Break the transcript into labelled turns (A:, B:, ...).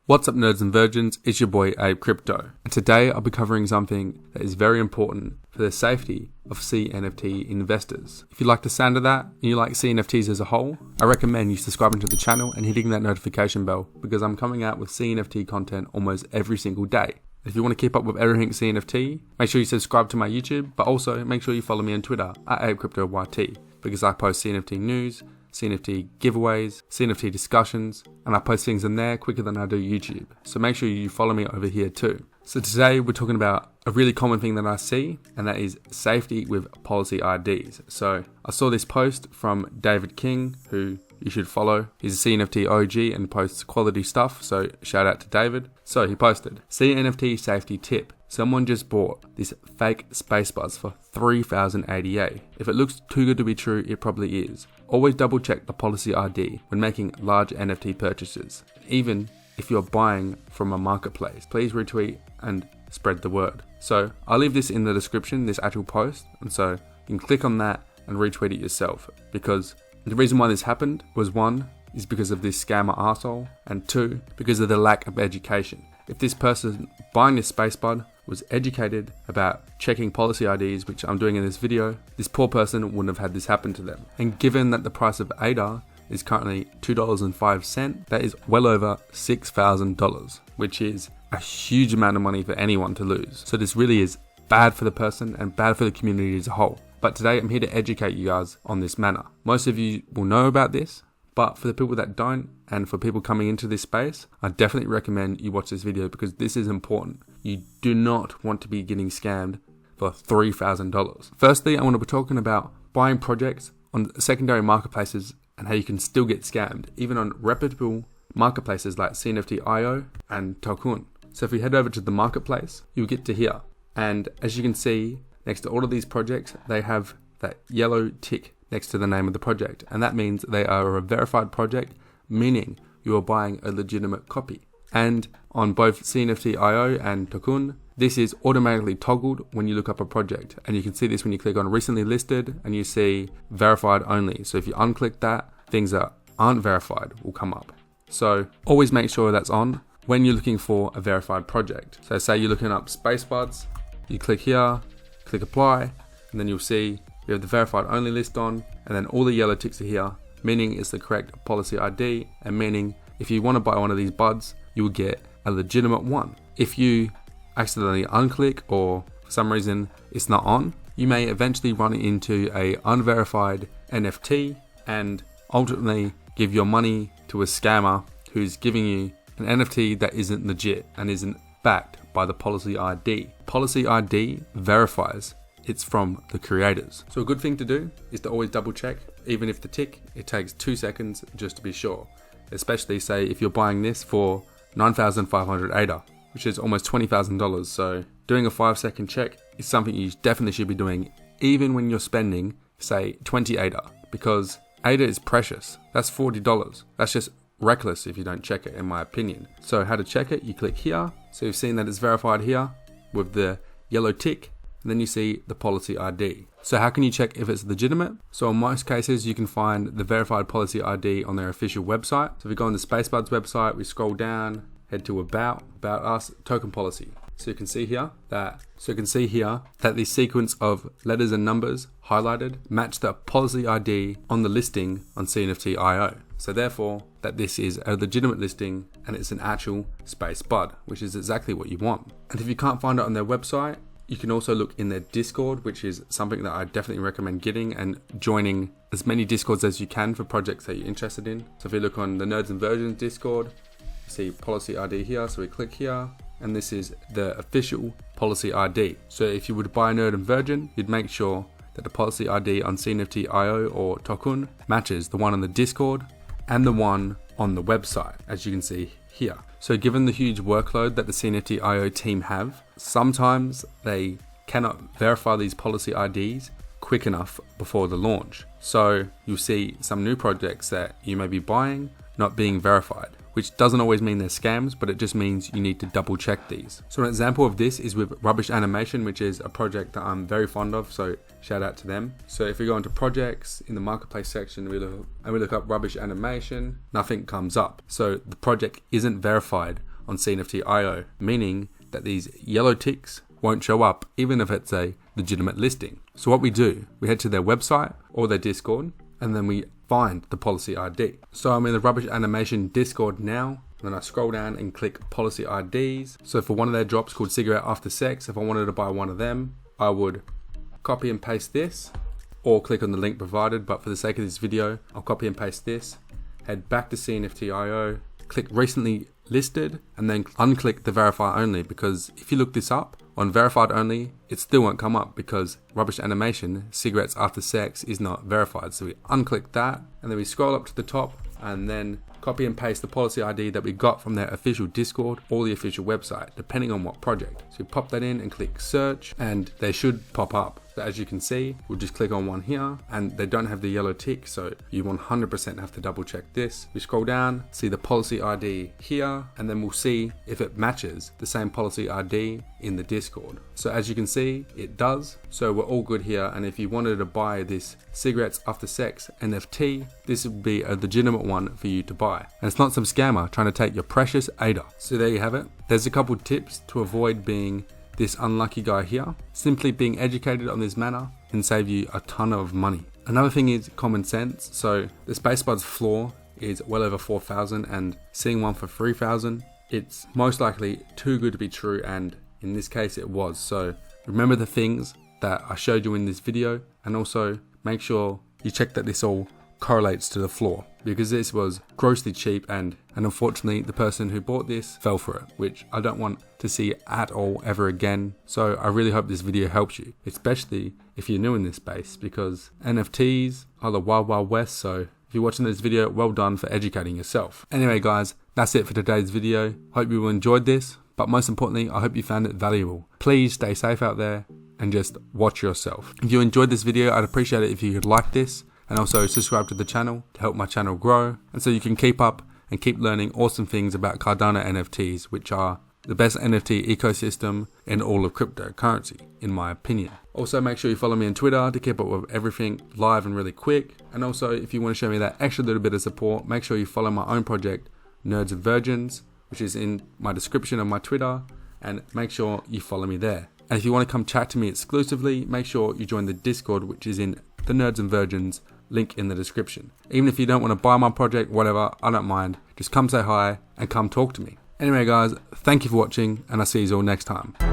A: What's up, nerds and virgins? It's your boy APE Crypto, and today I'll be covering something that is very important for the safety of CNFT investors. If you like the sound of that and you like CNFTs as a whole, I recommend you subscribing to the channel and hitting that notification bell, because I'm coming out with CNFT content almost every single day. If you want to keep up with everything CNFT, make sure you subscribe to my YouTube, but also make sure you follow me on Twitter at ApeCryptoYT, because I post CNFT news, CNFT giveaways, CNFT discussions, and I post things in there quicker than I do YouTube. So make sure you follow me over here too. So today we're talking about a really common thing that I see, and that is safety with policy IDs. So I saw this post from David King, who you should follow. He's a CNFT OG and posts quality stuff, so shout out to David. So he posted, CNFT safety tip. Someone just bought this fake space buzz for 3,000 ADA. If it looks too good to be true, it probably is. Always double check the policy ID when making large NFT purchases. Even if you're buying from a marketplace, please retweet and spread the word. So I'll leave this in the description, this actual post, and so you can click on that and retweet it yourself, because the reason why this happened was, one, is because of this scammer arsehole, and two, because of the lack of education. If this person buying this space bud was educated about checking policy IDs, which I'm doing in this video, this poor person wouldn't have had this happen to them. And given that the price of ADA is currently $2.05, that is well over $6,000, which is a huge amount of money for anyone to lose. So this really is bad for the person and bad for the community as a whole. But today I'm here to educate you guys on this matter. Most of you will know about this, but for the people that don't, and for people coming into this space, I definitely recommend you watch this video, because this is important. You do not want to be getting scammed for $3,000. Firstly, I want to be talking about buying projects on secondary marketplaces and how you can still get scammed, even on reputable marketplaces like CNFT.io and Tokhun. So if we head over to the marketplace, you'll get to here. And as you can see, next to all of these projects, they have that yellow tick next to the name of the project, and that means they are a verified project, meaning you are buying a legitimate copy. And on both CNFT.io and Tokhun, this is automatically toggled when you look up a project, and you can see this when you click on recently listed and you see verified only. So if you unclick that, things that aren't verified will come up. So always make sure that's on when you're looking for a verified project. So say you're looking up space buds, you click here, click apply, and then you'll see we have the verified only list on, and then all the yellow ticks are here, meaning it's the correct policy ID, and meaning if you want to buy one of these buds, you will get a legitimate one. If you accidentally unclick, or for some reason it's not on, you may eventually run into a unverified NFT and ultimately give your money to a scammer who's giving you an NFT that isn't legit and isn't backed by the policy ID. Policy ID verifies it's from the creators. So a good thing to do is to always double check. Even if the tick, it takes 2 seconds just to be sure. Especially say if you're buying this for 9,500 ADA, which is almost $20,000. So doing a 5-second check is something you definitely should be doing, even when you're spending, say, 20 ADA, because ADA is precious. That's $40. That's just reckless if you don't check it, in my opinion. So how to check it, you click here. So you've seen that it's verified here with the yellow tick, and then you see the policy ID. So how can you check if it's legitimate? So in most cases, you can find the verified policy ID on their official website. So if we go on the Spacebuds website, we scroll down, head to about us, token policy. So you can see here that the sequence of letters and numbers highlighted match the policy ID on the listing on CNFT.io. So therefore, that this is a legitimate listing and it's an actual space bud, which is exactly what you want. And if you can't find it on their website, you can also look in their Discord, which is something that I definitely recommend getting and joining as many Discords as you can for projects that you're interested in. So if you look on the Nerds and Virgins Discord, you see policy ID here. So we click here, and this is the official policy ID. So if you would buy a Nerd and Virgin, you'd make sure that the policy ID on CNFT.io or Tokhun matches the one on the Discord and the one on the website, as you can see here. So given the huge workload that the CNFT.io team have, sometimes they cannot verify these policy IDs quick enough before the launch. So you'll see some new projects that you may be buying not being verified, which doesn't always mean they're scams, but it just means you need to double check these. So an example of this is with Rubbish Animation, which is a project that I'm very fond of, so shout out to them. So if we go into projects in the marketplace section, we look up Rubbish Animation, nothing comes up. So the project isn't verified on CNFT.io, meaning that these yellow ticks won't show up even if it's a legitimate listing. So what we do, we head to their website or their Discord, and then we find the policy ID. So I'm in the Rubbish Animation Discord now, and then I scroll down and click policy IDs. So for one of their drops called Cigarette After Sex, if I wanted to buy one of them, I would copy and paste this or click on the link provided, but for the sake of this video, I'll copy and paste this, head back to CNFT.io, click recently listed, and then unclick the verify only, because if you look this up on verified only, it still won't come up because Rubbish Animation Cigarettes After Sex is not verified. So we unclick that, and then we scroll up to the top and then copy and paste the policy ID that we got from their official Discord or the official website, depending on what project. So you pop that in and click search, and they should pop up. So as you can see, we'll just click on one here, and they don't have the yellow tick, so you 100% have to double check this. We scroll down, see the policy ID here, and then we'll see if it matches the same policy ID in the Discord. So as you can see, it does. So we're all good here, and if you wanted to buy this Cigarettes After Sex NFT, this would be a legitimate one for you to buy. And it's not some scammer trying to take your precious ADA. So there you have it. There's a couple tips to avoid being this unlucky guy here. Simply being educated on this matter can save you a ton of money. Another thing is common sense. So the SpaceBuds floor is well over 4,000, and seeing one for 3,000, it's most likely too good to be true, and in this case it was. So remember the things that I showed you in this video, and also make sure you check that this all correlates to the floor, because this was grossly cheap, and unfortunately the person who bought this fell for it, which I don't want to see at all ever again. So I really hope this video helps you, especially if you're new in this space, because NFTs are the wild wild west. So if you're watching this video, well done for educating yourself. Anyway guys, that's it for today's video. Hope you enjoyed this, but most importantly, I hope you found it valuable. Please stay safe out there and just watch yourself. If you enjoyed this video, I'd appreciate it if you could like this, and also subscribe to the channel to help my channel grow, and so you can keep up and keep learning awesome things about Cardano NFTs, which are the best NFT ecosystem in all of cryptocurrency, in my opinion. Also, make sure you follow me on Twitter to keep up with everything live and really quick. And also, if you want to show me that extra little bit of support, make sure you follow my own project, Nerds and Virgins, which is in my description on my Twitter, and make sure you follow me there. And if you want to come chat to me exclusively, make sure you join the Discord, which is in the Nerds and Virgins link in the description. Even if you don't want to buy my project, whatever, I don't mind. Just come say hi and come talk to me. Anyway guys, thank you for watching, and I'll see you all next time.